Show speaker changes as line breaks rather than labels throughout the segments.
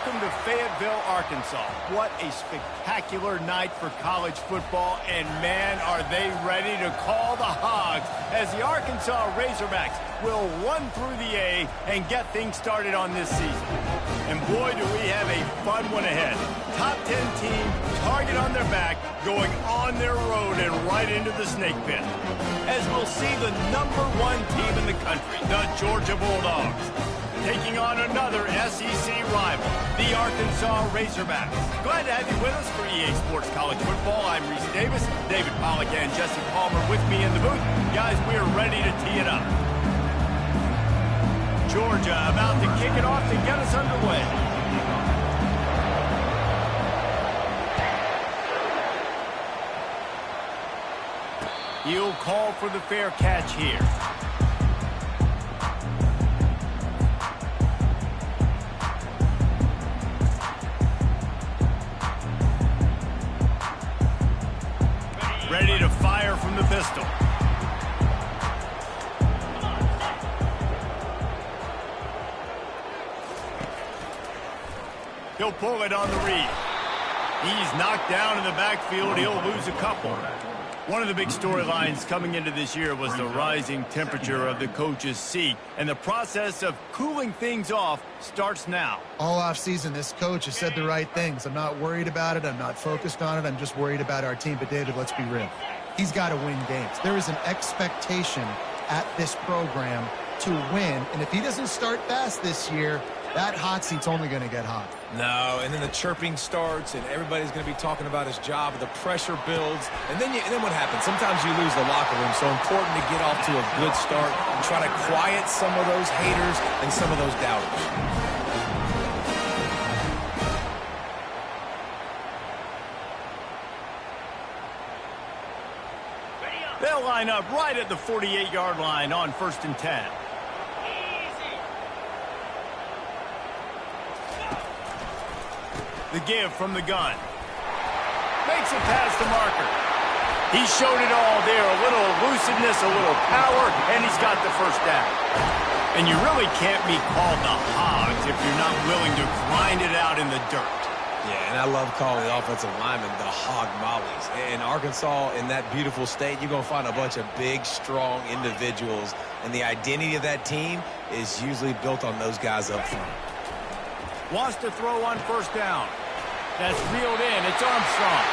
Welcome to Fayetteville, Arkansas. What a spectacular night for college football, and man, are they ready to call the Hogs as the Arkansas Razorbacks will run through the A and get things started on this season. And boy, do we have a fun one ahead. Top 10 team, target on their back, going on their road and right into the snake pit. As we'll see the #1 team in the country, the Georgia Bulldogs, taking on another SEC rival, the Arkansas Razorbacks. Glad to have you with us for EA Sports College Football. I'm Reese Davis, David Pollack and Jesse Palmer with me in the booth. Guys, we're ready to tee it up. Georgia about to kick it off to get us underway. He'll call for the fair catch here. Ready to fire from the pistol. He'll pull it on the read. He's knocked down in the backfield. He'll lose a couple. One of the big storylines coming into this year was the rising temperature of the coach's seat, and the process of cooling things off starts now.
All offseason, this coach has said the right things. I'm not worried about it. I'm not focused on it. I'm just worried about our team. But, David, let's be real. He's got to win games. There is an expectation at this program to win, and if he doesn't start fast this year, that hot seat's only going to get hot.
No, and then the chirping starts, and everybody's going to be talking about his job. The pressure builds, and then what happens? Sometimes you lose the locker room, so important to get off to a good start and try to quiet some of those haters and some of those doubters.
They'll line up right at the 48-yard line on 1st and 10. The give from the gun. Makes it past the marker. He showed it all there. A little elusiveness, a little power, and he's got the first down. And you really can't be called the Hogs if you're not willing to grind it out in the dirt.
Yeah, and I love calling the offensive linemen the hog mollies. In Arkansas, in that beautiful state, you're going to find a bunch of big, strong individuals, and the identity of that team is usually built on those guys up front.
Wants to throw on 1st down. That's reeled in. It's Armstrong.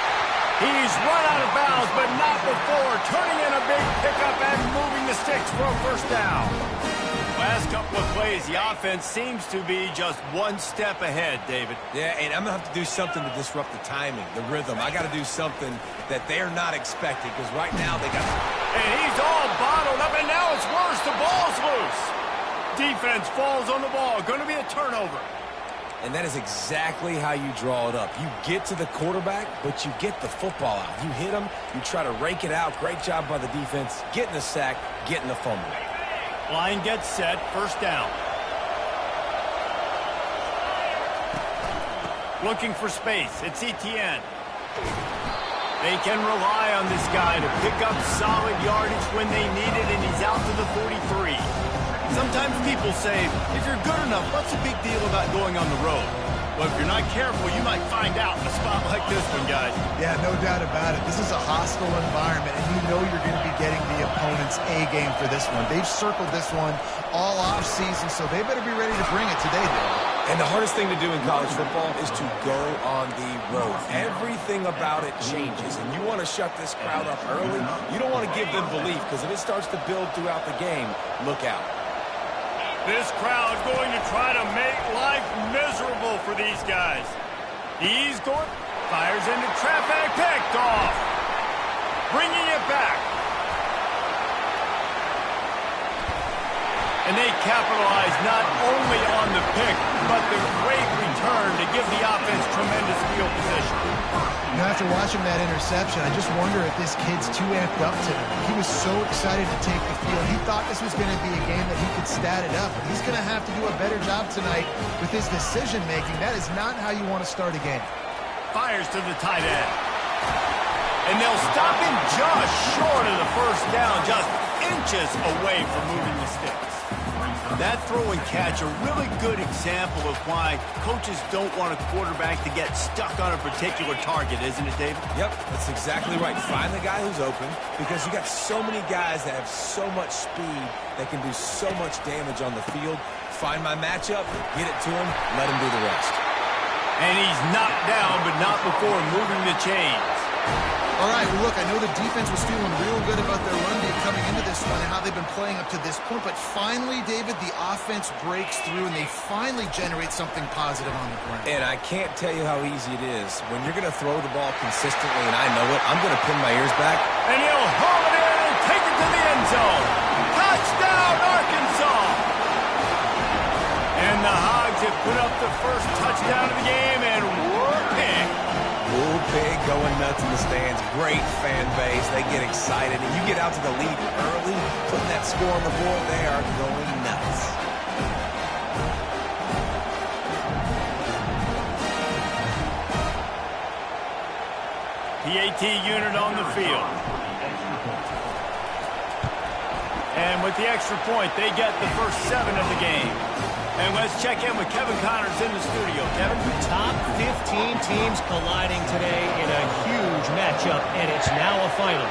He's run out of bounds, but not before turning in a big pickup and moving the sticks for a 1st down. Last couple of plays, the offense seems to be just one step ahead, David.
Yeah, and I'm going to have to do something to disrupt the timing, the rhythm. I got to do something that they're not expecting, because right now they got...
And he's all bottled up, and now it's worse. The ball's loose. Defense falls on the ball. Going to be a turnover.
And that is exactly how you draw it up. You get to the quarterback, but you get the football out. You hit him, you try to rake it out. Great job by the defense, getting the sack, getting the fumble.
Line gets set, 1st down. Looking for space, it's Etienne. They can rely on this guy to pick up solid yardage when they need it, and he's out to the 43. Sometimes people say, if you're good enough, what's the big deal about going on the road? Well, if you're not careful, you might find out in a spot like this one, guys.
Yeah, no doubt about it. This is a hostile environment, and you know you're going to be getting the opponent's A game for this one. They've circled this one all offseason, so they better be ready to bring it today, Dave.
And the hardest thing to do in college football is to go on the road. Everything about it changes, and you want to shut this crowd up early. You don't want to give them belief, because if it starts to build throughout the game, look out.
This crowd going to try to make life miserable for these guys. He's going, fires into traffic, picked off. Bringing it back. And they capitalize not only on the pick, but the great return to give the offense tremendous field position.
You know, after watching that interception, I just wonder if this kid's too amped up today. He was so excited to take the field. He thought this was going to be a game that he could stat it up. But he's going to have to do a better job tonight with his decision-making. That is not how you want to start a game.
Fires to the tight end. And they'll stop him just short of the 1st down, just inches away from moving the sticks. That throw and catch, a really good example of why coaches don't want a quarterback to get stuck on a particular target, isn't it, David?
Yep, that's exactly right. Find the guy who's open, because you got so many guys that have so much speed that can do so much damage on the field. Find my matchup, get it to him, let him do the rest.
And he's knocked down, but not before moving the chains.
All right, well, look, I know the defense was feeling real good about their run game coming into this one and how they've been playing up to this point, but finally, David, the offense breaks through and they finally generate something positive on the ground.
And I can't tell you how easy it is. When you're going to throw the ball consistently, and I know it, I'm going to pin my ears back.
And he'll haul it in and take it to the end zone. Touchdown, Arkansas! And the Hogs have put up the first touchdown of the game, and whooping.
Bull Pig going nuts in the stands. Great fan base. They get excited. And you get out to the lead early, putting that score on the board, they are going nuts.
PAT unit on the field. And with the extra point, they get the first 7 of the game. And let's check in with Kevin Connors in the studio. Kevin?
Top 15 teams colliding today in a huge matchup, and it's now a final.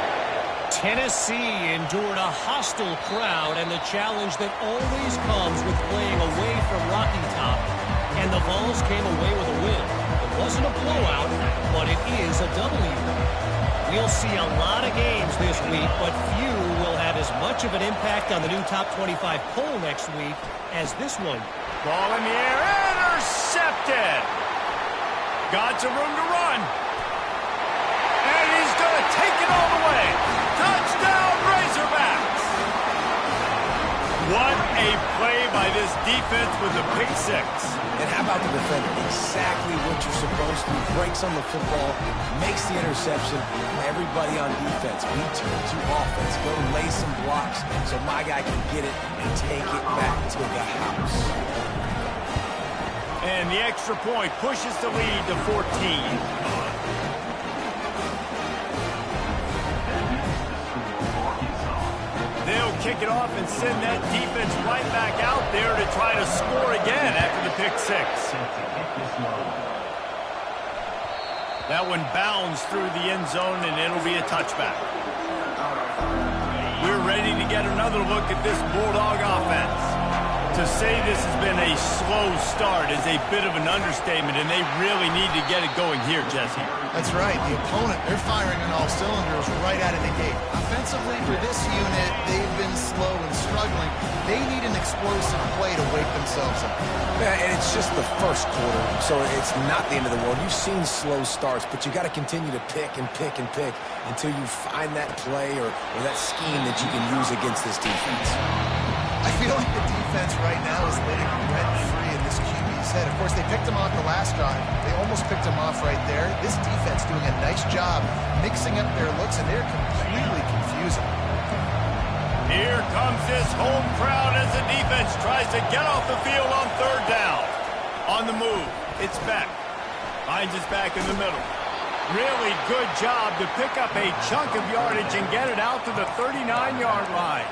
Tennessee endured a hostile crowd and the challenge that always comes with playing away from Rocky Top, and the Vols came away with a win. It wasn't a blowout, but it is a W. We'll see a lot of games this week, but few will have as much of an impact on the new top 25 poll next week as this one.
Ball in the air, intercepted. Got some room to run. And he's going to take it all the way. Touchdown, Razorbacks. What a play by this defense with the pick 6.
And how about the defender? Exactly what you're supposed to do. Breaks on the football, makes the interception. Everybody on defense, we turn to offense. Go lay some blocks so my guy can get it and take it back to the house.
And the extra point pushes the lead to 14. They'll kick it off and send that defense right back out there to try to score again after the pick 6. That one bounds through the end zone, and it'll be a touchback. We're ready to get another look at this Bulldog offense. To say this has been a slow start is a bit of an understatement, and they really need to get it going here, Jesse.
That's right. The opponent, they're firing on all cylinders right out of the gate. Offensively, for this unit, they've been slow and struggling. They need an explosive play to wake themselves up.
Yeah, and it's just the first quarter, so it's not the end of the world. You've seen slow starts, but you got to continue to pick and pick and pick until you find that play or that scheme that you can use against this defense.
I feel like the defense right now is living rent-free in this QB's head. Of course, they picked him off the last drive. They almost picked him off right there. This defense doing a nice job mixing up their looks, and they're completely confusing.
Here comes this home crowd as the defense tries to get off the field on 3rd down. On the move, it's Beck. Finds his back in the middle. Really good job to pick up a chunk of yardage and get it out to the 39-yard line.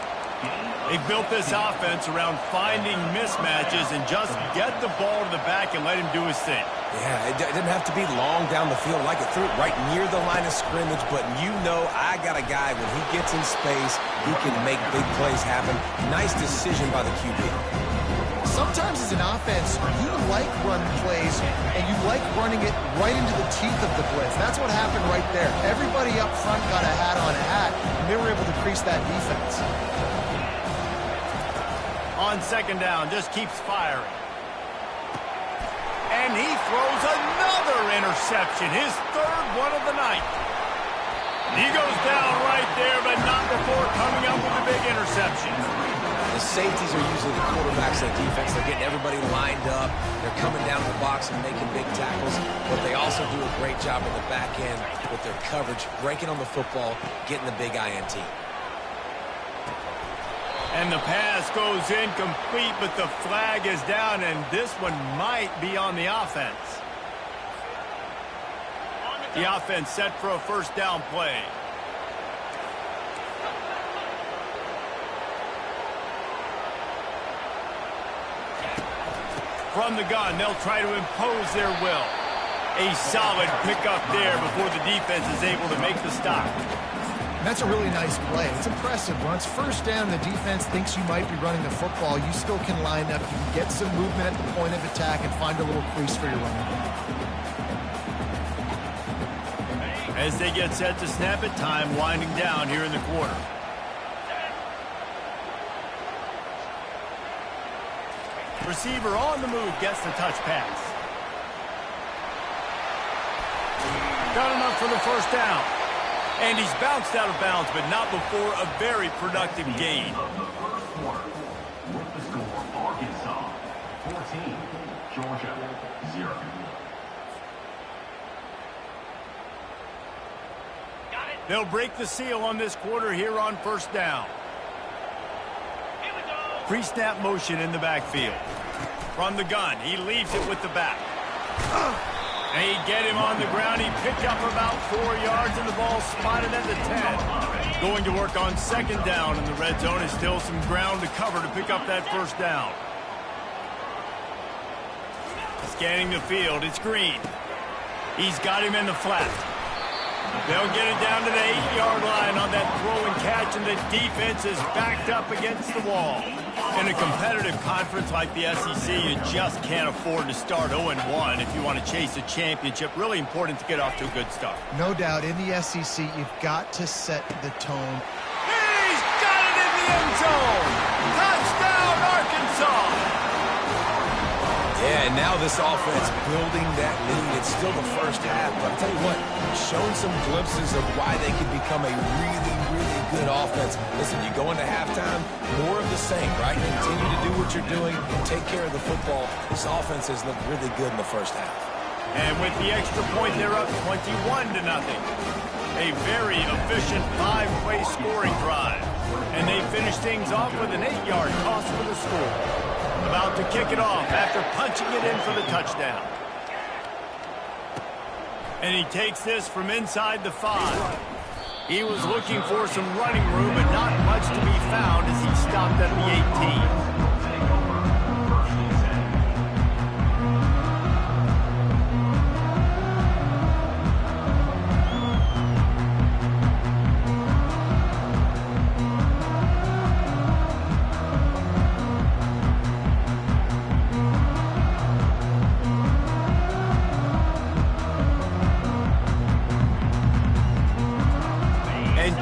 They built this offense around finding mismatches and just get the ball to the back and let him do his thing.
Yeah, it didn't have to be long down the field. Like it threw it right near the line of scrimmage, but you know I got a guy, when he gets in space, he can make big plays happen. Nice decision by the QB.
Sometimes as an offense, you like run plays, and you like running it right into the teeth of the blitz. That's what happened right there. Everybody up front got a hat on a hat, and they were able to crease that defense.
On 2nd down, just keeps firing. And he throws another interception, his 3rd one of the night. He goes down right there, but not before coming up with a big interception.
The safeties are usually the quarterbacks of the defense. They're getting everybody lined up. They're coming down to the box and making big tackles. But they also do a great job in the back end with their coverage, breaking on the football, getting the big INT.
And the pass goes incomplete, but the flag is down, and this one might be on the offense. The offense set for a 1st down play. From the gun, they'll try to impose their will. A solid pickup there before the defense is able to make the stop.
That's a really nice play. It's impressive. Once first down, the defense thinks you might be running the football. You still can line up. You can get some movement at the point of attack and find a little crease for your running back.
As they get set to snap it, time winding down here in the quarter. Receiver on the move gets the touch pass. Got enough for the first down. And he's bounced out of bounds, but not before a very productive gain.
With the score, Arkansas 14, Georgia 0.
They'll break the seal on this quarter here on first down. Pre-snap motion in the backfield. From the gun, he leaves it with the back. They get him on the ground. He picked up about 4 yards, and the ball spotted at the 10. Going to work on second down in the red zone. Is still some ground to cover to pick up that first down. Scanning the field, it's Green. He's got him in the flat. They'll get it down to the 8-yard line on that throw and catch, and the defense is backed up against the wall. In a competitive conference like the SEC, you just can't afford to start 0-1 if you want to chase a championship. Really important to get off to a good start.
No doubt, in the SEC, you've got to set the tone.
He's got it in the end zone! Touchdown, Arkansas!
Yeah, and now this offense building that lead. It's still the first half, but I'll tell you what, showing some glimpses of why they could become a really, really good offense. Listen, you go into halftime, more of the same, right? Continue to do what you're doing, take care of the football. This offense has looked really good in the first half.
And with the extra point, they're up 21-0. A very efficient 5-play scoring drive. And they finish things off with an 8-yard toss for the score. About to kick it off after punching it in for the touchdown. And he takes this from inside the 5. He was looking for some running room, but not much to be found as he stopped at the 18.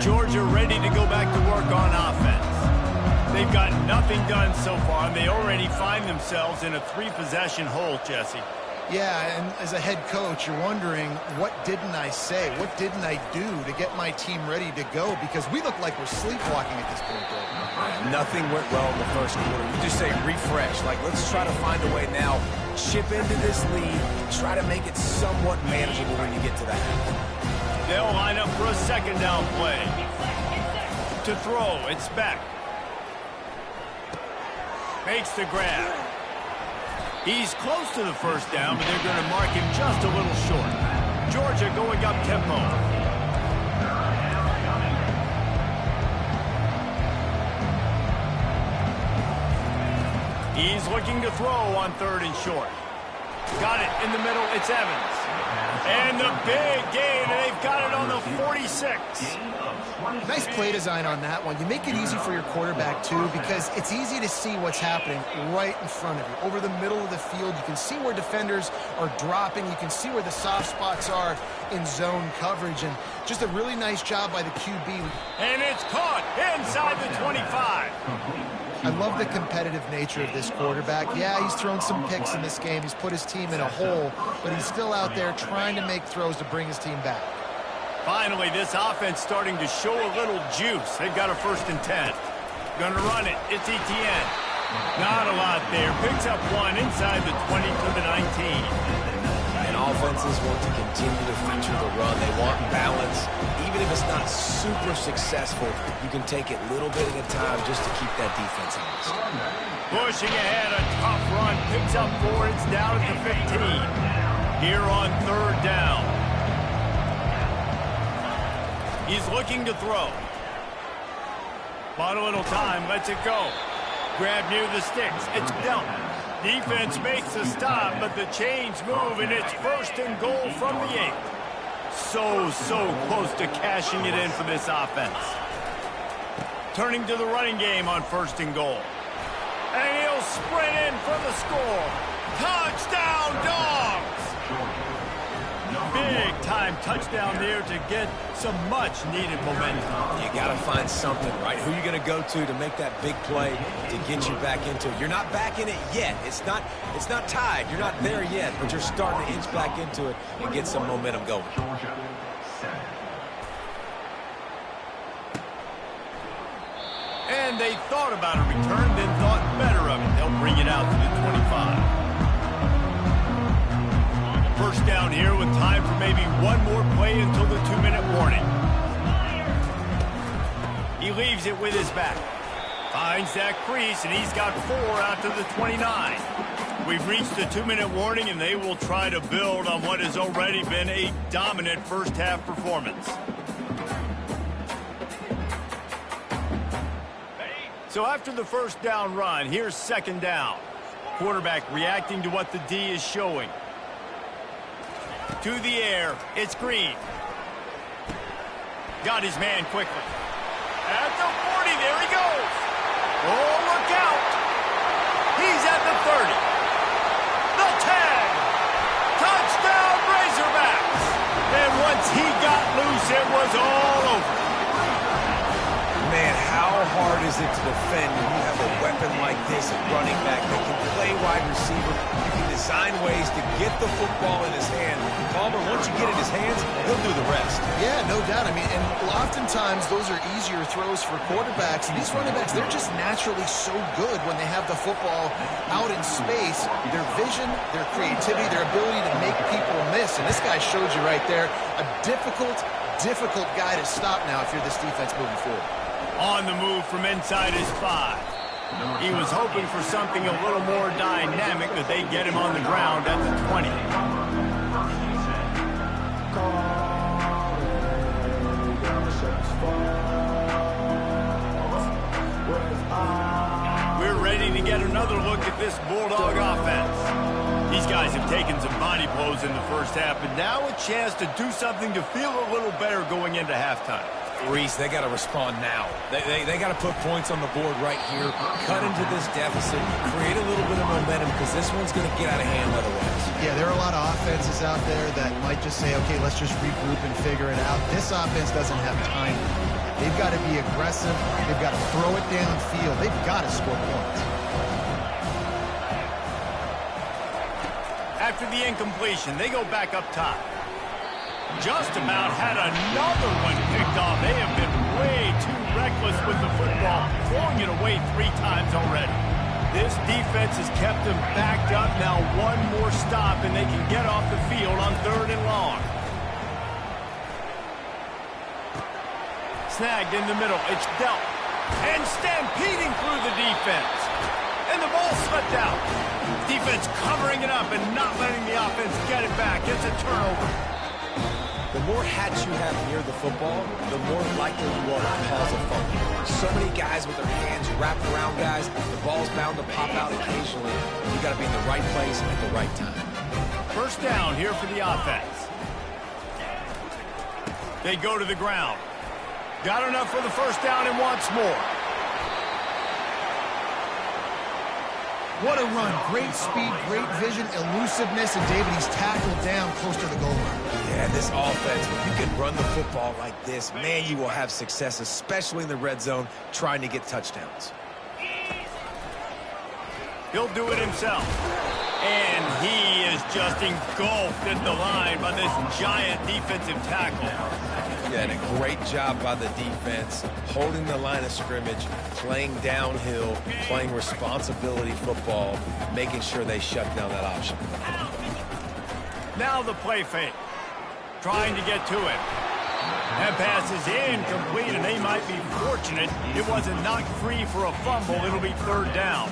Georgia ready to go back to work on offense. They've got nothing done so far, and they already find themselves in a 3-possession hole, Jesse.
Yeah, and as a head coach, you're wondering, what didn't I say? What didn't I do to get my team ready to go? Because we look like we're sleepwalking at this point, though.
Nothing went well in the first quarter. You just say refresh. Like, let's try to find a way now. Chip into this lead. Try to make it somewhat manageable when you get to the half.
They'll line up for a second down play. To throw, it's Beck. Makes the grab. He's close to the first down, but they're going to mark him just a little short. Georgia going up tempo. He's looking to throw on 3rd and short. Got it in the middle, it's Evans. And the big gain, and they've got it on the 46.
Nice play design on that one. You make it easy for your quarterback, too, because it's easy to see what's happening right in front of you. Over the middle of the field, you can see where defenders are dropping. You can see where the soft spots are in zone coverage. And just a really nice job by the QB.
And it's caught inside the 25.
I love the competitive nature of this quarterback. Yeah, he's thrown some picks in this game. He's put his team in a hole, but he's still out there trying to make throws to bring his team back.
Finally, this offense starting to show a little juice. They've got a 1st and 10. Gonna run it. It's Etienne. Not a lot there. Picks up one inside the 20 to the 19.
And offenses want to continue to feature the run. They want balance. Even if it's not super successful, you can take it little bit at a time just to keep that defense honest.
Pushing ahead, a tough run. Picks up 4. It's down at the 15. Here on 3rd down. He's looking to throw. Bought a little time, lets it go. Grab near the sticks. It's Delton. Defense makes a stop, but the chains move, and it's 1st and goal from the 8. So close to cashing it in for this offense. Turning to the running game on 1st and goal. And he'll sprint in for the score. Touchdown, Dogs! Big-time touchdown there to get some much-needed momentum.
You got to find something, right? Who are you going to go to make that big play to get you back into it? You're not back in it yet. It's not tied. You're not there yet, but you're starting to inch back into it and get some momentum going.
And they thought about a return, then thought better of it. They'll bring it out to the 25. First down here with time for maybe one more play until the 2-minute warning. He leaves it with his back. Finds that crease, and he's got 4 out to the 29. We've reached the 2-minute warning, and they will try to build on what has already been a dominant first-half performance. So after the first down run, here's 2nd down. Quarterback reacting to what the D is showing. To the air, it's Green. Got his man quickly. At the 40, there he goes. Oh, look out. He's at the 30. The 10. Touchdown, Razorbacks. And once he got loose, it was all over.
Man, how hard is it to defend when you have a weapon like this at running back that can play wide receiver? You can design ways to get the football in his hand. Palmer, once you get it in his hands, he'll do the rest.
Yeah, no doubt. I mean, and oftentimes those are easier throws for quarterbacks. And these running backs, they're just naturally so good when they have the football out in space. Their vision, their creativity, their ability to make people miss. And this guy showed you right there, a difficult guy to stop now if you're this defense moving forward.
On the move from inside his 5. He was hoping for something a little more dynamic, but they get him on the ground at the 20. We're ready to get another look at this Bulldog offense. These guys have taken some body blows in the first half, but now a chance to do something to feel a little better going into halftime.
Reese, they got to respond now. They got to put points on the board right here, cut into this deficit, create a little bit of momentum, because this one's going to get out of hand otherwise.
Yeah, there are a lot of offenses out there that might just say, okay, let's just regroup and figure it out. This offense doesn't have time. They've got to be aggressive. They've got to throw it downfield. They've got to score points.
After the incompletion, they go back up top. Just about had another one picked off. They have been way too reckless with the football, throwing it away 3 times already. This defense has kept them backed up. Now one more stop, and they can get off the field on 3rd and long. Snagged in the middle. It's dealt. And stampeding through the defense. And the ball slipped out. Defense covering it up and not letting the offense get it back. It's a turnover.
The more hats you have near the football, the more likely you are to cause a fumble. So many guys with their hands wrapped around guys, the ball's bound to pop out occasionally. You got to be in the right place at the right time.
First down here for the offense. They go to the ground. Got enough for the first down and wants more.
What a run. Great speed, great vision, elusiveness, and David, he's tackled down close to the goal line.
Yeah, this offense, when you can run the football like this, man, you will have success, especially in the red zone, trying to get touchdowns.
He'll do it himself. And he is just engulfed at the line by this giant defensive tackle.
Yeah, and a great job by the defense, holding the line of scrimmage, playing downhill, playing responsibility football, making sure they shut down that option.
Now the play fake. Trying to get to it. That pass is incomplete, and they might be fortunate it wasn't knocked free for a fumble. It'll be 3rd down.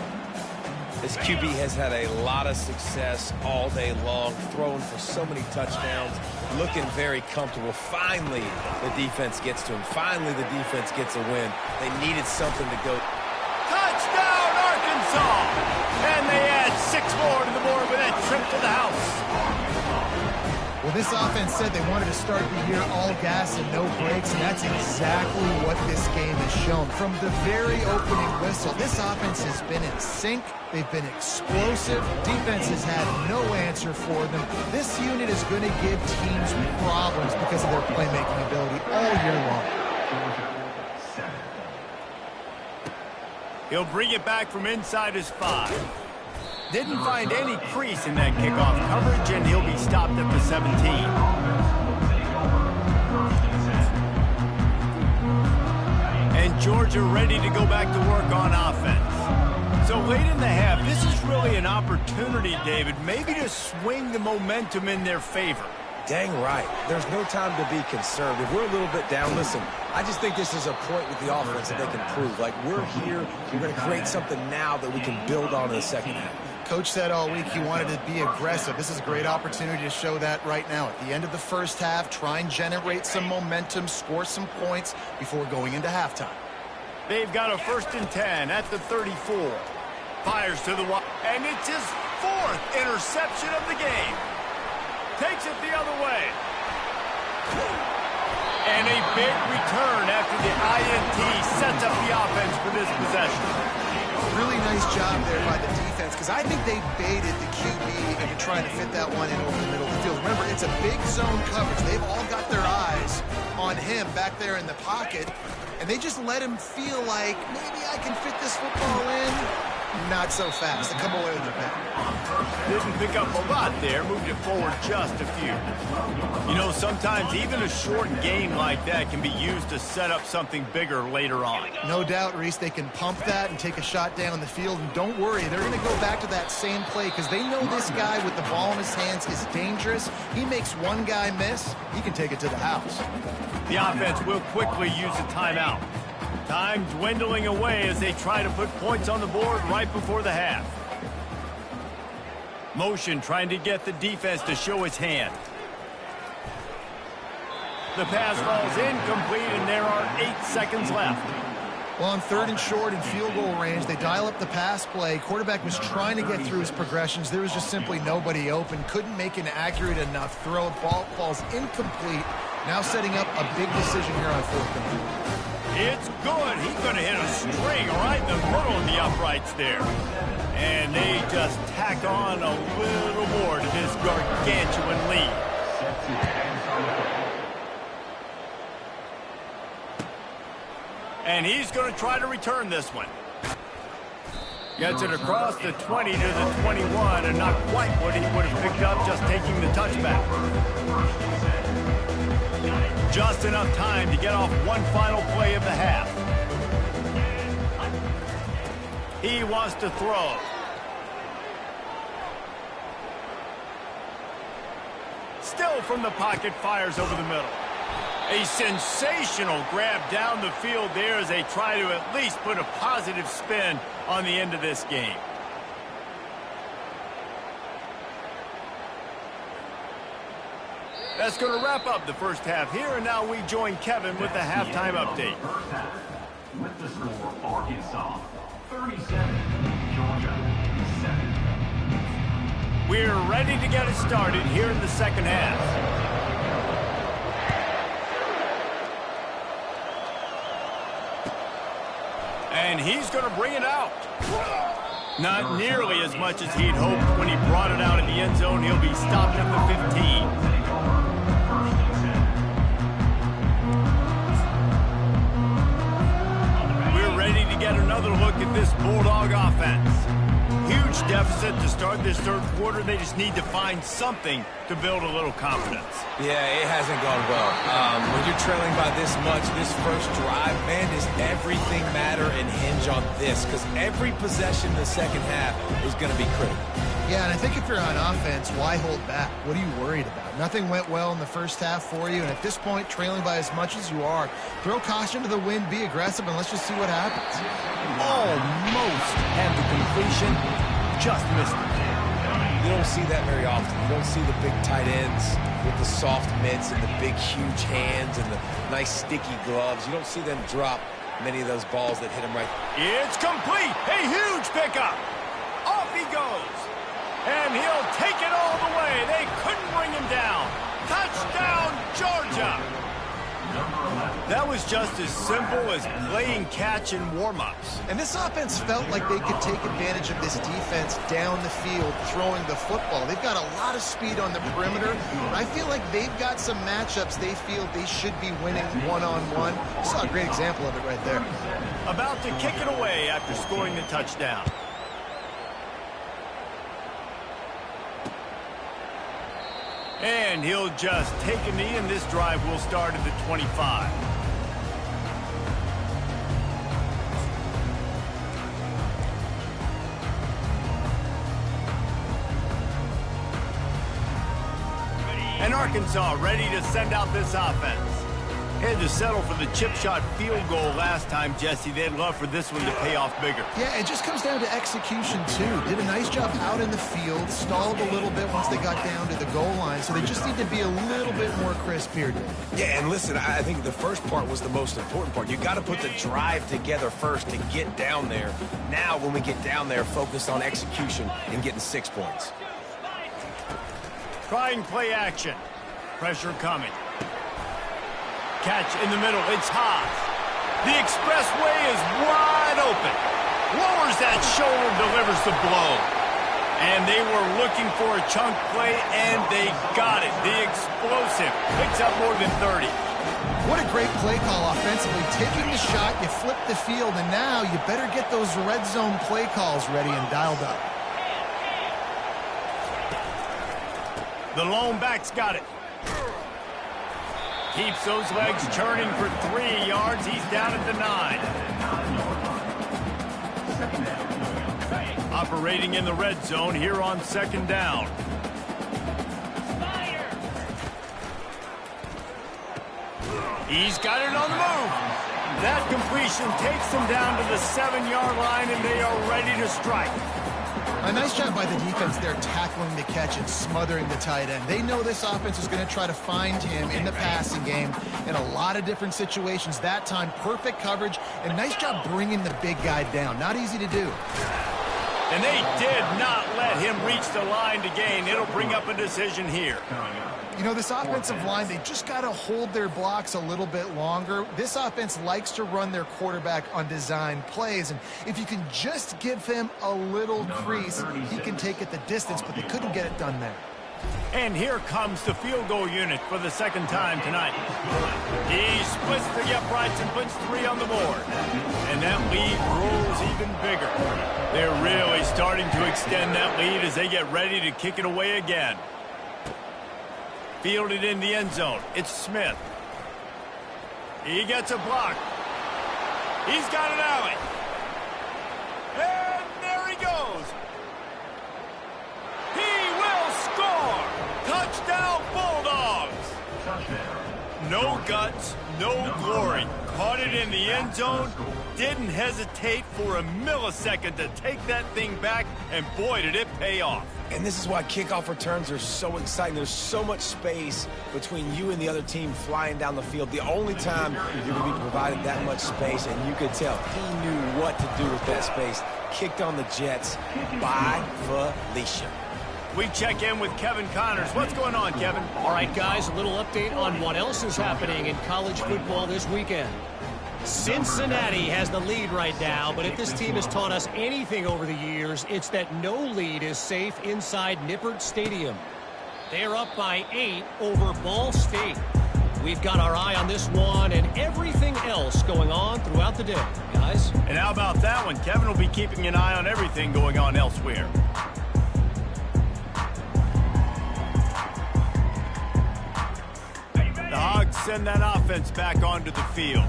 This QB has had a lot of success all day long, throwing for so many touchdowns, looking very comfortable. Finally, the defense gets to him. Finally, the defense gets a win. They needed something to go.
Touchdown, Arkansas! And they add 6 stacks more to the board with that trip to the house.
Well, this offense said they wanted to start the year all gas and no brakes, and that's exactly what this game has shown. From the very opening whistle, this offense has been in sync. They've been explosive. Defense has had no answer for them. This unit is going to give teams problems because of their playmaking ability all year long.
He'll bring it back from inside his 5. Didn't find any crease in that kickoff coverage, and he'll be stopped at the 17. And Georgia ready to go back to work on offense. So late in the half, this is really an opportunity, David, maybe to swing the momentum in their favor.
Dang right. There's no time to be concerned. If we're a little bit down, listen, I just think this is a point with the offense that they can prove. Like, we're here, we're going to create something now that we can build on in the second half.
Coach said all week he wanted to be aggressive. This is a great opportunity to show that right now. At the end of the first half, try and generate some momentum, score some points before going into halftime.
They've got a 1st and 10 at the 34. Fires to the wide, and it's his 4th interception of the game. Takes it the other way. And a big return after the INT sets up the offense for this possession.
Really nice job there by the defense, because I think they baited the QB into trying to fit that one in over the middle of the field. Remember, it's a big zone coverage. They've all got their eyes on him back there in the pocket, and they just let him feel like, maybe I can fit this football in. Not so fast. They come away with the pass.
Didn't pick up a lot there. Moved it forward just a few. You know, sometimes even a short game like that can be used to set up something bigger later on.
No doubt, Reese, they can pump that and take a shot down the field. And don't worry, they're going to go back to that same play because they know this guy with the ball in his hands is dangerous. He makes one guy miss, he can take it to the house.
The offense will quickly use a timeout. Time dwindling away as they try to put points on the board right before the half. Motion trying to get the defense to show its hand. The pass falls incomplete, and there are 8 seconds left.
Well, on 3rd and short in field goal range, they dial up the pass play. Quarterback was trying to get through his progressions. There was just simply nobody open. Couldn't make an accurate enough throw. Ball falls incomplete. Now setting up a big decision here on 4th and 4.
It's good. He's going to hit a string right in the middle of the uprights there. And they just tack on a little more to this gargantuan lead. And he's going to try to return this one. Gets it across the 20 to the 21, and not quite what he would have picked up just taking the touchback. Just enough time to get off one final play of the half. He wants to throw. Still from the pocket, fires over the middle. A sensational grab down the field there as they try to at least put a positive spin on the end of this game. That's going to wrap up the first half here, and now we join Kevin with the halftime update.
First half, with the score, Arkansas 37, Georgia 7.
We're ready to get it started here in the second half. And he's going to bring it out. Not nearly as much as he'd hoped when he brought it out in the end zone. He'll be stopped at the 15. Ready to get another look at this Bulldog offense. Huge deficit to start this third quarter. They just need to find something to build a little confidence.
Yeah, it hasn't gone well. When you're trailing by this much, this first drive, man, does everything matter and hinge on this? Because every possession in the second half is going to be critical.
Yeah, and I think if you're on offense, why hold back? What are you worried about? Nothing went well in the first half for you, and at this point, trailing by as much as you are, throw caution to the wind, be aggressive, and let's just see what happens.
Almost had the completion, just missed it.
You don't see that very often. You don't see the big tight ends with the soft mitts and the big, huge hands and the nice, sticky gloves. You don't see them drop many of those balls that hit them right.
It's complete. A huge pickup. Off he goes. And he'll take it all the way. They couldn't bring him down. Touchdown, Georgia. That was just as simple as playing catch in warm-ups.
And this offense felt like they could take advantage of this defense down the field, throwing the football. They've got a lot of speed on the perimeter. I feel like they've got some matchups they feel they should be winning one-on-one. Saw a great example of it right there.
About to kick it away after scoring the touchdown. And he'll just take a knee, and this drive will start at the 25. And Arkansas ready to send out this offense. Had to settle for the chip shot field goal last time, Jesse. They'd love for this one to pay off bigger.
Yeah, it just comes down to execution, too. Did a nice job out in the field, stalled a little bit once they got down to the goal line, so they just need to be a little bit more crisp here.
Yeah, and listen, I think the first part was the most important part. You got to put the drive together first to get down there. Now, when we get down there, focus on execution and getting 6 points.
Trying play action. Pressure coming. Catch in the middle. It's Haas. The expressway is wide open. Lowers that shoulder, delivers the blow. And they were looking for a chunk play, and they got it. The explosive picks up more than 30.
What a great play call offensively. Taking the shot, you flip the field, and now you better get those red zone play calls ready and dialed up.
The lone back's got it. Keeps those legs churning for 3 yards. He's down at the 9. Operating in the red zone here on 2nd down. He's got it on the move. That completion takes them down to the 7-yard line, and they are ready to strike.
A nice job by the defense there tackling the catch and smothering the tight end. They know this offense is going to try to find him in the passing game in a lot of different situations. That time, perfect coverage, and nice job bringing the big guy down. Not easy to do.
And they did not let him reach the line to gain. It'll bring up a decision here.
You know, this offensive line, they just got to hold their blocks a little bit longer. This offense likes to run their quarterback on design plays, and if you can just give him a little crease, he can take it the distance, but they couldn't get it done there.
And here comes the field goal unit for the 2nd time tonight. He splits the uprights and puts 3 on the board. And that lead grows even bigger. They're really starting to extend that lead as they get ready to kick it away again. Fielded in the end zone. It's Smith. He gets a block. He's got an alley. And there he goes. He will score. Touchdown, Bulldogs. No guts, no glory. Caught it in the end zone. Didn't hesitate for a millisecond to take that thing back, and boy, did it pay off.
And this is why kickoff returns are so exciting. There's so much space between you and the other team flying down the field. The only time you're going to be provided that much space, and you could tell he knew what to do with that space. Kicked on the Jets by Felicia.
We check in with Kevin Connors. What's going on, Kevin?
All right, guys, a little update on what else is happening in college football this weekend. Cincinnati has the lead right now, but if this team has taught us anything over the years, it's that no lead is safe inside Nippert Stadium. They're up by 8 over Ball State. We've got our eye on this one and everything else going on throughout the day, guys.
And how about that one? Kevin will be keeping an eye on everything going on elsewhere. The Hogs send that offense back onto the field.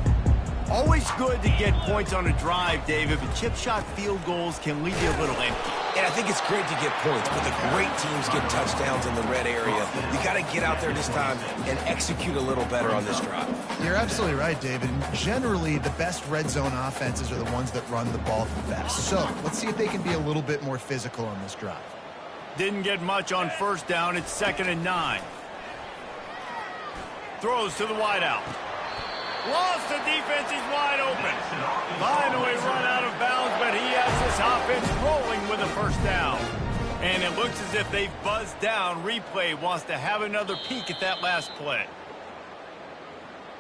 Always good to get points on a drive, David, but chip shot field goals can leave you a little empty.
And I think it's great to get points, but the great teams get touchdowns in the red area. You got to get out there this time and execute a little better on this drive.
You're absolutely right, David. Generally, the best red zone offenses are the ones that run the ball the best. So let's see if they can be a little bit more physical on this drive.
Didn't get much on 1st down. It's 2nd and 9. Throws to the wideout. Lost the defense, he's wide open. Finally run out of bounds, but he has this offense rolling with a 1st down. And it looks as if they've buzzed down. Replay wants to have another peek at that last play.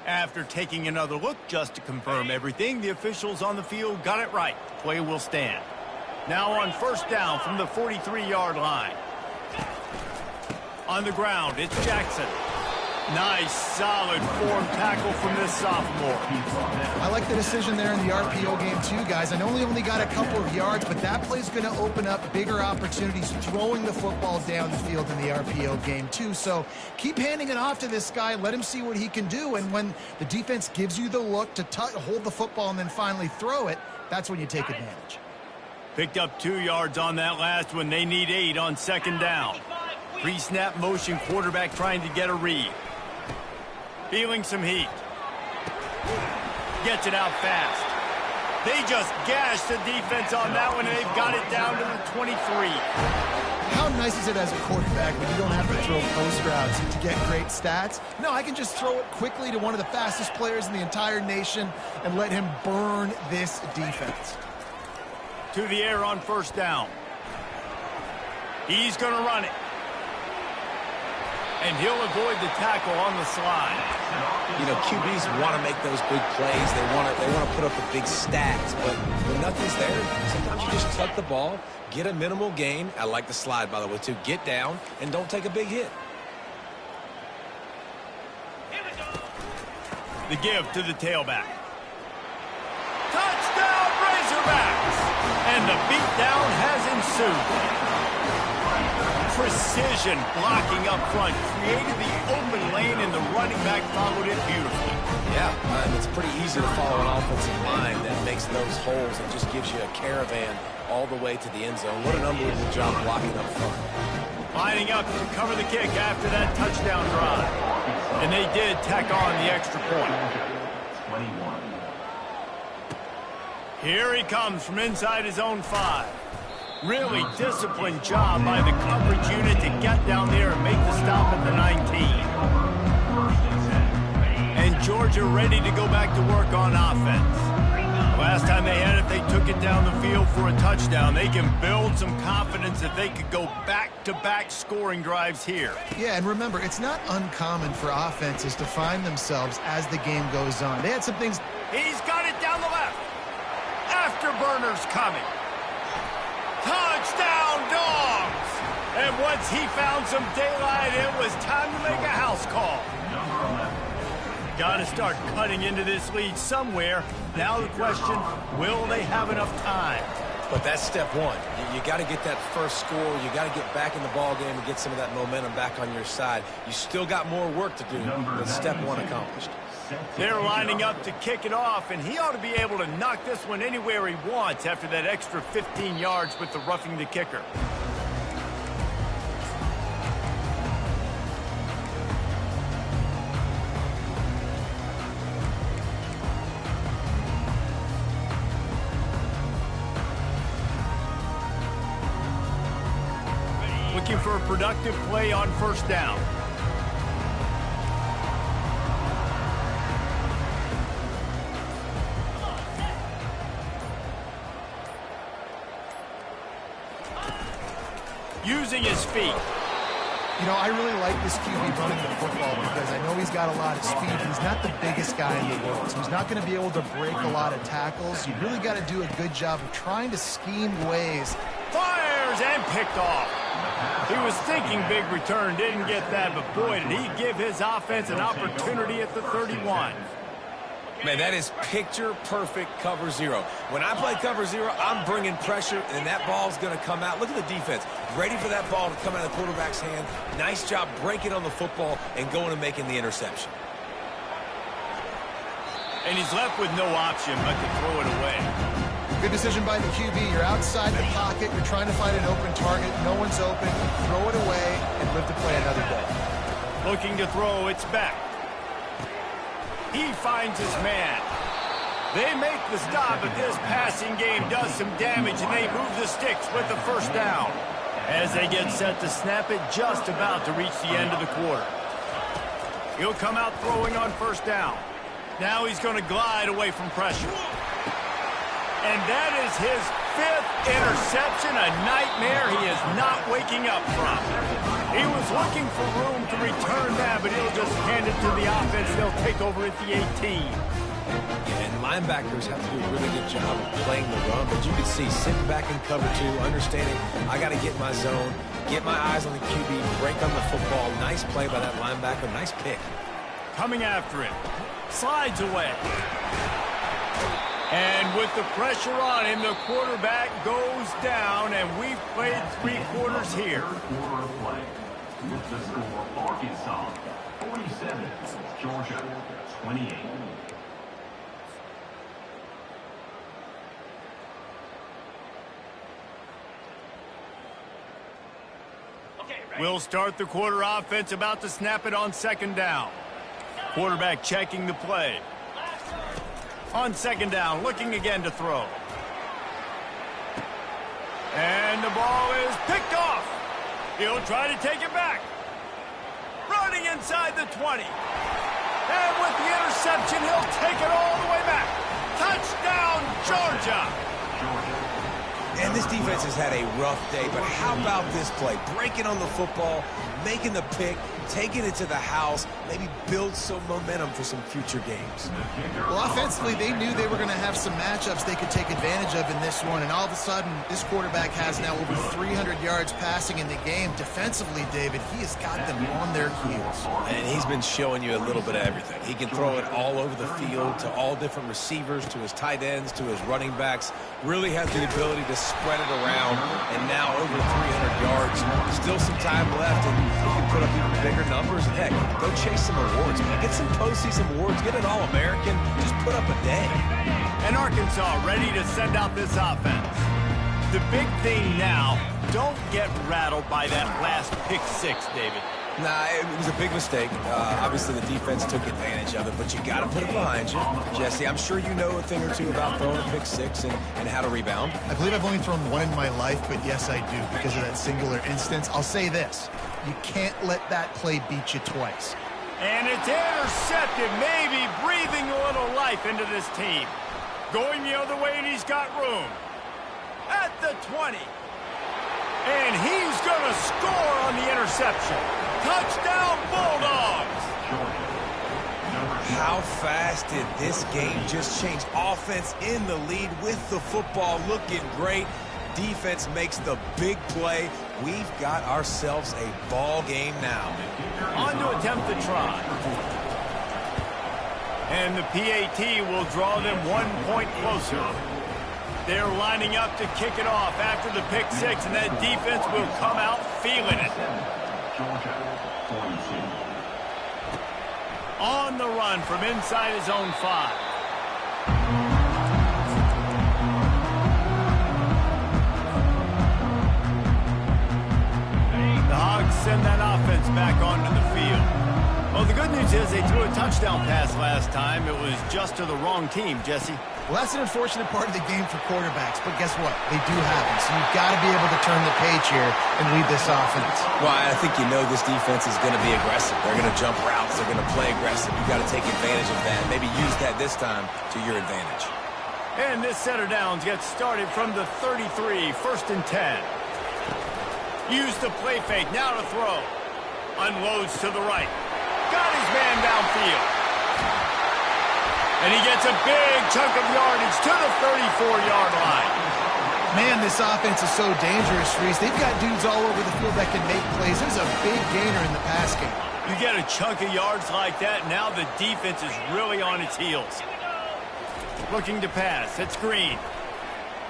After taking another look just to confirm everything, the officials on the field got it right. The play will stand. Now on first down from the 43-yard line. On the ground, it's Jackson. Nice, solid form tackle from this sophomore.
I like the decision there in the RPO game too, guys. I know he only got a couple of yards, but that play's going to open up bigger opportunities throwing the football down the field in the RPO game too. So keep handing it off to this guy. Let him see what he can do. And when the defense gives you the look to hold the football and then finally throw it, that's when you take advantage.
Picked up 2 yards on that last one. They need 8 on second down. Pre-snap motion, quarterback trying to get a read. Feeling some heat. Gets it out fast. They just gashed the defense on that one, and they've got it down to the 23.
How nice is it as a quarterback when you don't have to throw post routes to get great stats? No, I can just throw it quickly to one of the fastest players in the entire nation and let him burn this defense.
To the air on first down. He's going to run it. And he'll avoid the tackle on the slide.
You know, QBs want to make those big plays. They want to put up the big stats. But when nothing's there, sometimes you just tuck the ball, get a minimal gain. I like the slide, by the way, too. Get down and don't take a big hit.
The give to the tailback. Touchdown, Razorbacks! And the beatdown has ensued. Precision blocking up front created the open lane, and the running back followed it beautifully.
Yeah, it's pretty easy to follow an offensive line that makes those holes and just gives you a caravan all the way to the end zone. What an unbelievable job blocking up front.
Lining up to cover the kick after that touchdown drive. And they did tack on the extra point.
21.
Here he comes from inside his own 5. Really disciplined job by the coverage unit to get down there and make the stop at the 19. And Georgia ready to go back to work on offense. Last time they had it, they took it down the field for a touchdown. They can build some confidence that they could go back-to-back scoring drives here.
Yeah, and remember, it's not uncommon for offenses to find themselves as the game goes on. They had some things.
He's got it down the left. Afterburners coming. Touchdown, Dogs! And once he found some daylight, it was time to make a house call. Got to start cutting into this lead somewhere. Now the question, will they have enough time?
But that's step one. You got to get that first score. You got to get back in the ball game and get some of that momentum back on your side. You still got more work to do, but step one accomplished.
They're lining up to kick it off, and he ought to be able to knock this one anywhere he wants after that extra 15 yards with the roughing the kicker. Looking for a productive play on first down. Using his feet.
You know, I really like this QB running the football because I know he's got a lot of speed. He's not the biggest guy in the world, so he's not going to be able to break a lot of tackles. You really got to do a good job of trying to scheme ways.
Fires and picked off. He was thinking big return, didn't get that, but boy, did he give his offense an opportunity at the 31.
Man, that is picture-perfect cover zero. When I play cover zero, I'm bringing pressure, and that ball's going to come out. Look at the defense. Ready for that ball to come out of the quarterback's hand. Nice job breaking on the football and going and making the interception.
And he's left with no option but to throw it away.
Good decision by the QB. You're outside the pocket. You're trying to find an open target. No one's open. Throw it away and live to play another day.
Looking to throw, it's back. He finds his man. They make the stop, but this passing game does some damage, and they move the sticks with the first down. As they get set to snap it, just about to reach the end of the quarter. He'll come out throwing on first down. Now he's going to glide away from pressure. And that is his fifth interception, a nightmare he is not waking up from. He was looking for room to return that, but he'll just hand it to the offense. They'll take over at the 18.
And linebackers have to do a really good job of playing the run, but you can see sitting back in cover two, understanding I got to get in my zone, get my eyes on the QB, break on the football. Nice play by that linebacker. Nice pick.
Coming after him. Slides away. And with the pressure on him, the quarterback goes down, and we've played 3 quarters here.
Third quarter of play. With the score, Arkansas 47, Georgia 28.
We'll start the quarter offense, about to snap it on second down. Quarterback checking the play. On second down, looking again to throw. And the ball is picked off. He'll try to take it back. Running inside the 20. And with the interception, he'll take it all the way back. Touchdown, Georgia.
And this defense has had a rough day, but how about this play? Breaking on the football, making the pick, taking it to the house, maybe build some momentum for some future games.
Well, offensively, they knew they were going to have some matchups they could take advantage of in this one, and all of a sudden, this quarterback has now over 300 yards passing in the game. Defensively, David, he has got them on their heels.
And he's been showing you a little bit of everything. He can throw it all over the field to all different receivers, to his tight ends, to his running backs. Really has the ability to spread it around, and now over 300 yards. Still some time left, and he can put up even bigger numbers. Heck, go chase some awards, man. Get some postseason awards. Get an All-American. Just put up a day.
And Arkansas ready to send out this offense. The big thing now, don't get rattled by that last pick 6, David.
Nah, it was a big mistake. Obviously, the defense took advantage of it, but you got to put it behind you. Jesse, I'm sure you know a thing or two about throwing a pick 6 and how to rebound.
I believe I've only thrown one in my life, but yes, I do, because of that singular instance. I'll say this. You can't let that play beat you twice.
And it's intercepted, maybe breathing a little life into this team. Going the other way, and he's got room. At the 20. And he's going to score on the interception. Touchdown, Bulldogs!
How fast did this game just change? Offense in the lead with the football looking great. Defense makes the big play. We've got ourselves a ball game now.
On to attempt the try. And the PAT will draw them 1 point closer. They're lining up to kick it off after the pick 6, and that defense will come out feeling it.
Georgia 42.
On the run from inside his own 5. The Hogs send that offense back onto the field. Well, the good news is they threw a touchdown pass last time. It was just to the wrong team, Jesse.
Well, that's an unfortunate part of the game for quarterbacks, but guess what? They do happen, so you've got to be able to turn the page here and lead this offense.
Well, I think you know this defense is going to be aggressive. They're going to jump routes. They're going to play aggressive. You've got to take advantage of that. Maybe use that this time to your advantage.
And this set of downs gets started from the 33, 1st and 10. Use the play fake, now to throw. Unloads to the right. Got his man downfield. And he gets a big chunk of yardage to the 34-yard line.
Man, this offense is so dangerous, Reese. They've got dudes all over the field that can make plays. There's a big gainer in the pass game.
You get a chunk of yards like that, now the defense is really on its heels. Looking to pass. It's Green.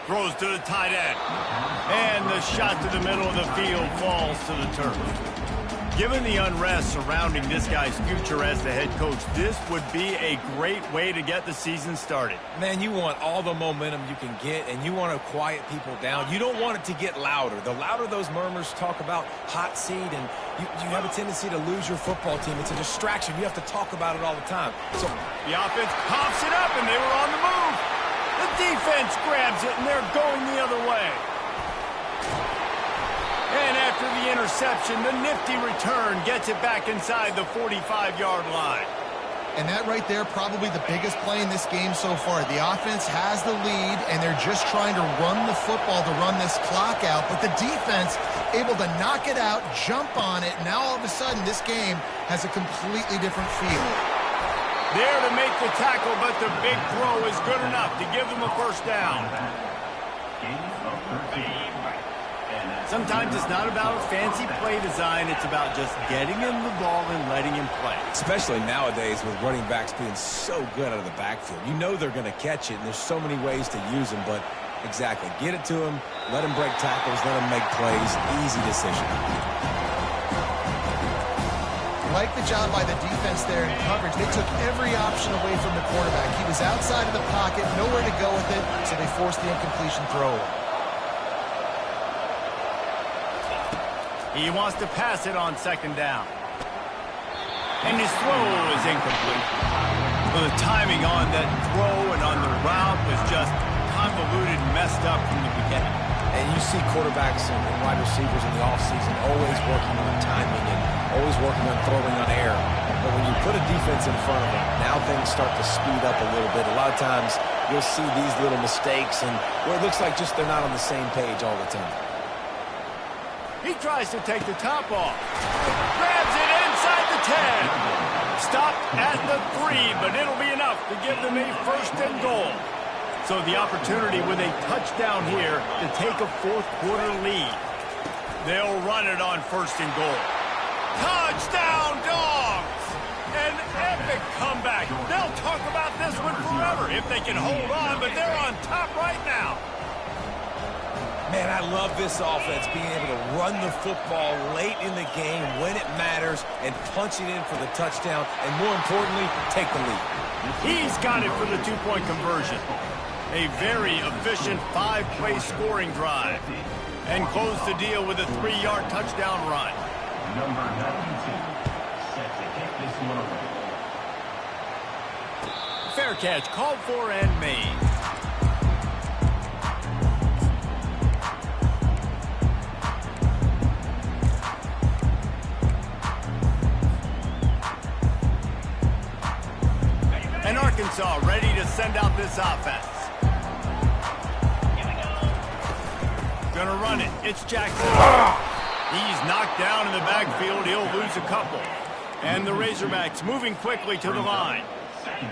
Throws to the tight end. And the shot to the middle of the field falls to the turf. Given the unrest surrounding this guy's future as the head coach, this would be a great way to get the season started.
Man, you want all the momentum you can get, and you want to quiet people down. You don't want it to get louder. The louder those murmurs talk about hot seat, and you have a tendency to lose your football team. It's a distraction. You have to talk about it all the time. So
the offense pops it up, and they were on the move. The defense grabs it, and they're going the other way. And after the interception, the nifty return gets it back inside the 45-yard line.
And that right there, probably the biggest play in this game so far. The offense has the lead, and they're just trying to run the football to run this clock out. But the defense able to knock it out, jump on it. Now all of a sudden, this game has a completely different feel.
There to make the tackle, but the big throw is good enough to give them a first down. Sometimes it's not about a fancy play design. It's about just getting him the ball and letting him play.
Especially nowadays with running backs being so good out of the backfield. You know they're going to catch it, and there's so many ways to use them. But exactly, get it to him, let him break tackles, let him make plays. Easy decision.
Like the job by the defense there in coverage. They took every option away from the quarterback. He was outside of the pocket, nowhere to go with it, so they forced the incompletion throw.
He wants to pass it on second down. And his throw is incomplete. Well, the timing on that throw and on the route was just convoluted and messed up from the beginning.
And you see quarterbacks and wide receivers in the offseason always working on timing and always working on throwing on air. But when you put a defense in front of them, now things start to speed up a little bit. A lot of times you'll see these little mistakes and where it looks like just they're not on the same page all the time.
He tries to take the top off. Grabs it inside the 10. Stopped at the 3, but it'll be enough to give them a first and goal. So the opportunity with a touchdown here to take a fourth quarter lead. They'll run it on first and goal. Touchdown, Dogs! An epic comeback. They'll talk about this one forever if they can hold on, but they're on top right now.
Man, I love this offense, being able to run the football late in the game when it matters and punch it in for the touchdown, and more importantly, take the lead.
He's got it for the two-point conversion. A very efficient 5-play scoring drive. And close the deal with a 3-yard touchdown run.
Number 92, set to kick this one away.
Fair catch, called for and made. And Arkansas ready to send out this offense. Gonna run it. It's Jackson. He's knocked down in the backfield. He'll lose a couple. And the Razorbacks moving quickly to the line.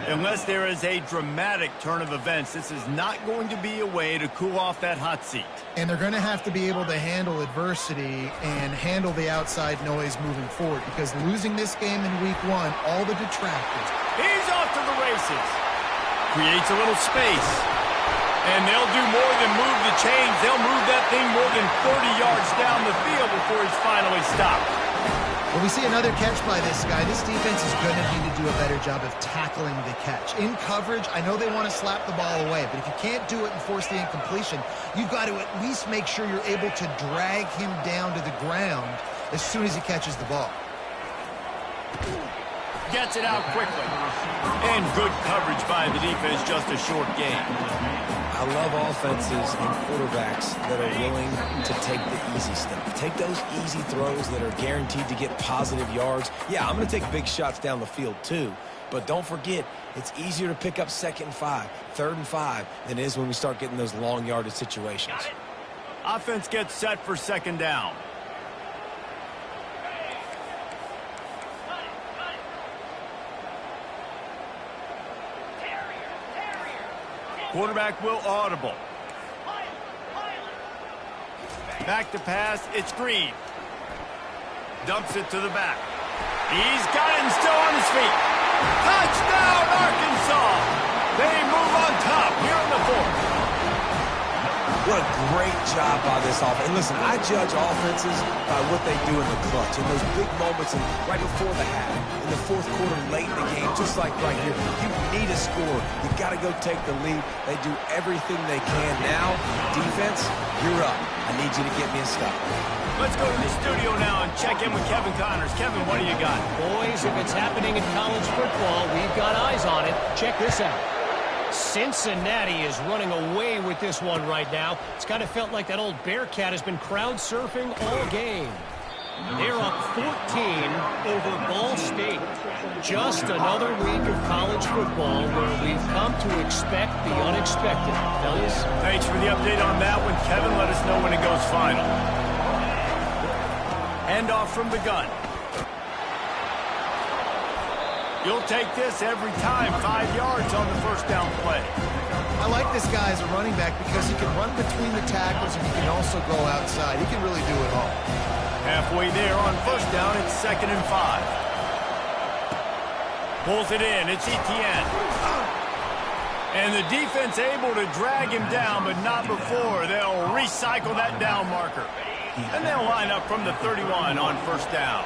Unless there is a dramatic turn of events, this is not going to be a way to cool off that hot seat.
And they're going to have to be able to handle adversity and handle the outside noise moving forward, because losing this game in week 1, all the detractors.
He's off to the races. Creates a little space. And they'll do more than move the chains. They'll move that thing more than 30 yards down the field before he's finally stopped.
Well, we see another catch by this guy. This defense is going to need to do a better job of tackling the catch. In coverage, I know they want to slap the ball away, but if you can't do it and force the incompletion, you've got to at least make sure you're able to drag him down to the ground as soon as he catches the ball.
Gets it out quickly. And good coverage by the defense, just a short game.
I love offenses and quarterbacks that are willing to take the easy stuff. Take those easy throws that are guaranteed to get positive yards. Yeah, I'm going to take big shots down the field too. But don't forget, it's easier to pick up 2nd and 5, 3rd and 5 than it is when we start getting those long yardage situations.
Offense gets set for 2nd down. Quarterback will audible. Back to pass, it's Green. Dumps it to the back. He's got it and still on his feet. Touchdown, Arkansas! They move on top here in the 4th.
What a great job by this offense. And listen, I judge offenses by what they do in the clutch, in those big moments and right before the half, in the 4th quarter, late in the game, just like right here. You need a score. You got to go take the lead. They do everything they can. Now, defense, you're up. I need you to get me a stop.
Let's go to the studio now and check in with Kevin Connors. Kevin, what do you got?
Boys, if it's happening in college football, we've got eyes on it. Check this out. Cincinnati is running away with this one right now. It's kind of felt like that old Bearcat has been crowd surfing all game. They're up 14 over Ball State. Just another week of college football where we've come to expect the unexpected. Fellas?
Thanks for the update on that one, Kevin. Let us know when it goes final. Handoff from the gun. You'll take this every time. 5 yards on the first down play.
I like this guy as a running back because he can run between the tackles and he can also go outside. He can really do it all.
Halfway there on first down, it's 2nd and 5. Pulls it in, it's Etienne. And the defense able to drag him down, but not before. They'll recycle that down marker. And they'll line up from the 31 on first down.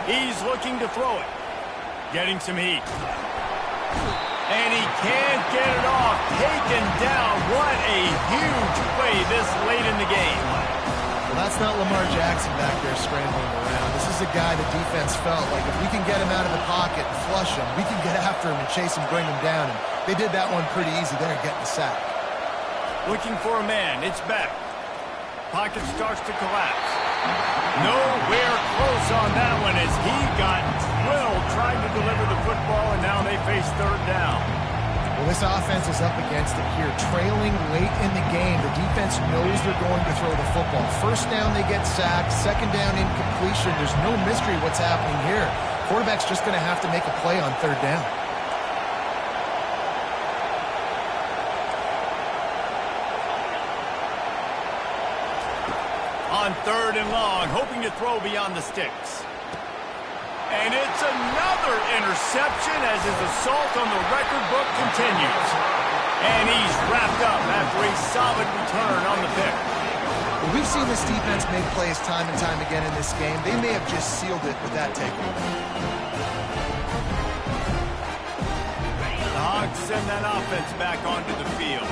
He's looking to throw it. Getting some heat. And he can't get it off. Taken down. What a huge play this late in the game.
Well, that's not Lamar Jackson back there scrambling around. This is a guy the defense felt like if we can get him out of the pocket and flush him, we can get after him and chase him, bring him down. And they did that one pretty easy there, getting the sack.
Looking for a man. It's back. Pocket starts to collapse. Nowhere close on that one as he got drilled trying to deliver the football, and now they face third down.
Well, this offense is up against it here. Trailing late in the game, the defense knows they're going to throw the football. First down, they get sacked. Second down, incompletion. There's no mystery what's happening here. Quarterback's just going to have to make a play on third down.
On 3rd and long, hoping to throw beyond the sticks. And it's another interception as his assault on the record book continues. And he's wrapped up after a solid return on the pick.
Well, we've seen this defense make plays time and time again in this game. They may have just sealed it with that takeaway.
The Hogs send that offense back onto the field.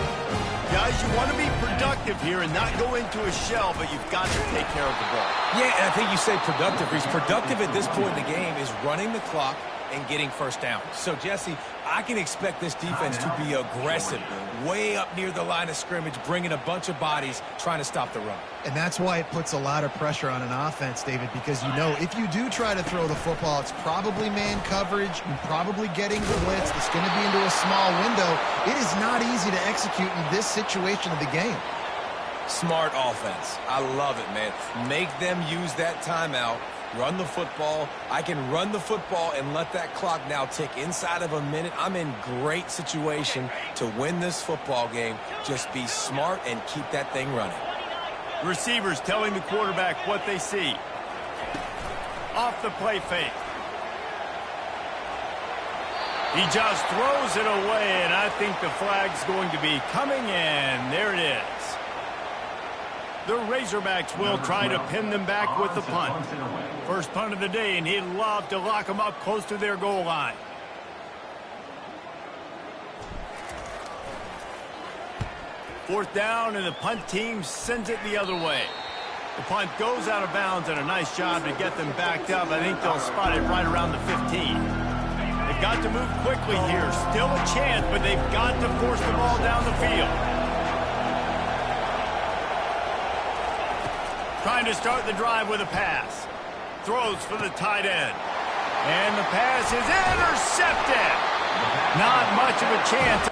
Guys, you want to be productive here and not go into a shell, but you've got to take care of the ball.
Yeah, and I think you say productive. He's productive at this point in the game is running the clock and getting first down. So, Jesse, I can expect this defense to be aggressive, way up near the line of scrimmage, bringing a bunch of bodies, trying to stop the run.
And that's why it puts a lot of pressure on an offense, David, because you know if you do try to throw the football, it's probably man coverage, you're probably getting the blitz, it's going to be into a small window. It is not easy to execute in this situation of the game.
Smart offense. I love it, man. Make them use that timeout. Run the football. I can run the football and let that clock now tick inside of a minute. I'm in great situation to win this football game. Just be smart and keep that thing running.
Receivers telling the quarterback what they see. Off the play fake. He just throws it away, and I think the flag's going to be coming in. There it is. The Razorbacks will try to pin them back with the punt. First punt of the day, and he'd love to lock them up close to their goal line. Fourth down, and the punt team sends it the other way. The punt goes out of bounds, and a nice job to get them backed up. I think they'll spot it right around the 15. They've got to move quickly here. Still a chance, but they've got to force the ball down the field. Trying to start the drive with a pass. Throws for the tight end. And the pass is intercepted. Not much of a chance.